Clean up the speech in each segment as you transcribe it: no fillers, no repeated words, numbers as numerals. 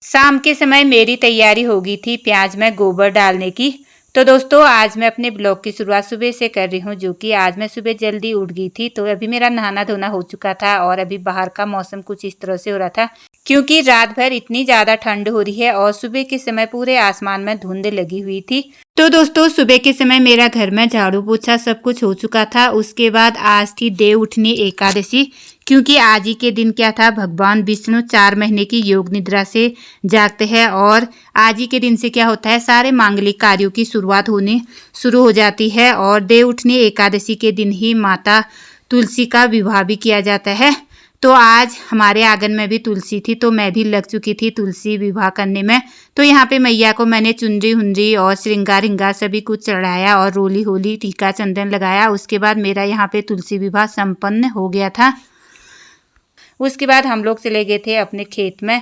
शाम के समय मेरी तैयारी हो गई थी प्याज में गोबर डालने की। तो दोस्तों आज मैं अपने ब्लॉग की शुरुआत सुबह से कर रही हूँ, जो कि आज मैं सुबह जल्दी उठ गई थी। तो अभी मेरा नहाना धोना हो चुका था और अभी बाहर का मौसम कुछ इस तरह से हो रहा था, क्योंकि रात भर इतनी ज़्यादा ठंड हो रही है और सुबह के समय पूरे आसमान में धुंध लगी हुई थी। तो दोस्तों सुबह के समय मेरा घर में झाड़ू पोछा सब कुछ हो चुका था। उसके बाद आज थी देव उठनी एकादशी, क्योंकि आज ही के दिन क्या था, भगवान विष्णु 4 महीने की योग निद्रा से जागते हैं और आज ही के दिन से क्या होता है, सारे मांगलिक कार्यों की शुरुआत होनी शुरू हो जाती है। और देव उठनी एकादशी के दिन ही माता तुलसी का विवाह भी किया जाता है। तो आज हमारे आंगन में भी तुलसी थी, तो मैं भी लग चुकी थी तुलसी विवाह करने में। तो यहाँ पे मैया को मैंने चुनरी हुंजरी और श्रृंगार हिंगार सभी कुछ चढ़ाया और रोली होली टीका चंदन लगाया। उसके बाद मेरा यहाँ पे तुलसी विवाह संपन्न हो गया था। उसके बाद हम लोग चले गए थे अपने खेत में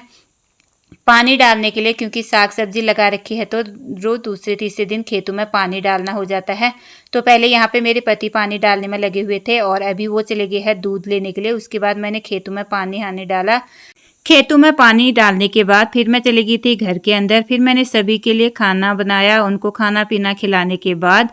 पानी डालने के लिए, क्योंकि साग सब्जी लगा रखी है तो रोज दूसरे तीसरे दिन खेतों में पानी डालना हो जाता है। तो पहले यहाँ पे मेरे पति पानी डालने में लगे हुए थे और अभी वो चले गए हैं दूध लेने के लिए। उसके बाद मैंने खेतों में पानी आने डाला। खेतों में पानी डालने के बाद फिर मैं चली गई थी घर के अंदर। फिर मैंने सभी के लिए खाना बनाया, उनको खाना पीना खिलाने के बाद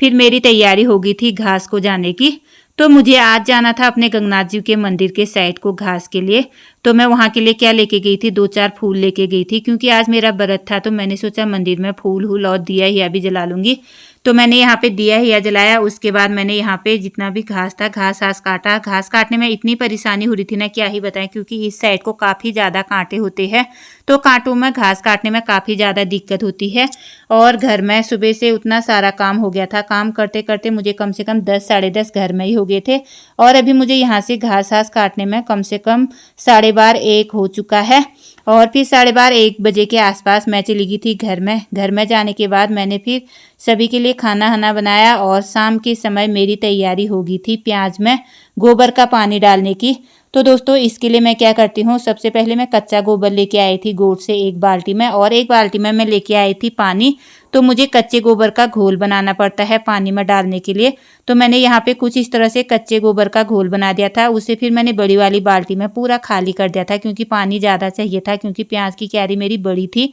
फिर मेरी तैयारी हो गई थी घास को जाने की। तो मुझे आज जाना था अपने गंगनाथ जी के मंदिर के साइड को घास के लिए। तो मैं वहाँ के लिए क्या लेके गई थी, 2-4 फूल लेके गई थी, क्योंकि आज मेरा व्रत था। तो मैंने सोचा मंदिर में फूल वूल और दिया हिया भी जला लूँगी। तो मैंने यहाँ पे दिया हिया जलाया। उसके बाद मैंने यहाँ पे जितना भी घास था घास काटा। घास काटने में इतनी परेशानी हो रही थी ना, क्या ही बताएं, क्योंकि इस साइड को काफ़ी ज़्यादा कांटे होते हैं। तो कांटों में घास काटने में काफ़ी ज़्यादा दिक्कत होती है। और घर में सुबह से उतना सारा काम हो गया था। काम करते करते मुझे कम से कम 10 साढ़े 10 घर में ही हो गए थे। और अभी मुझे यहाँ से घास काटने में कम से कम 12:30-1 हो चुका है। और फिर 12:30-1 बजे के आसपास मैं चली गई थी घर में। घर में जाने के बाद मैंने फिर सभी के लिए खाना बनाया और शाम के समय मेरी तैयारी हो गई थी प्याज में गोबर का पानी डालने की। तो दोस्तों इसके लिए मैं क्या करती हूँ, सबसे पहले मैं कच्चा गोबर लेके आई थी गोट से 1 बाल्टी में, और 1 बाल्टी में मैं लेके आई थी पानी। तो मुझे कच्चे गोबर का घोल बनाना पड़ता है पानी में डालने के लिए। तो मैंने यहाँ पे कुछ इस तरह से कच्चे गोबर का घोल बना दिया था। उसे फिर मैंने बड़ी वाली बाल्टी में पूरा खाली कर दिया था, क्योंकि पानी ज़्यादा चाहिए था, क्योंकि प्याज की क्यारी मेरी बड़ी थी।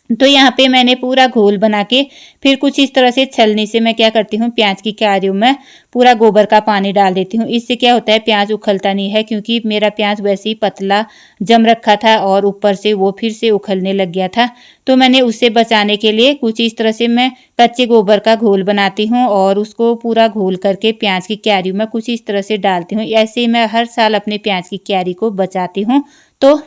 तो यहाँ पे मैंने पूरा घोल बना के फिर कुछ इस तरह से छलनी से मैं क्या करती हूँ, प्याज की क्यारियों में पूरा गोबर का पानी डाल देती हूँ। इससे क्या होता है, प्याज उखलता नहीं है, क्योंकि मेरा प्याज वैसे ही पतला जम रखा था और ऊपर से वो फिर से उखलने लग गया था। तो मैंने उससे बचाने के लिए कुछ इस तरह से मैं कच्चे गोबर का घोल बनाती हूँ और उसको पूरा घोल करके प्याज की क्यारियों में कुछ इस तरह से डालती हूँ। ऐसे ही मैं हर साल अपने प्याज की क्यारी को बचाती हूँ। तो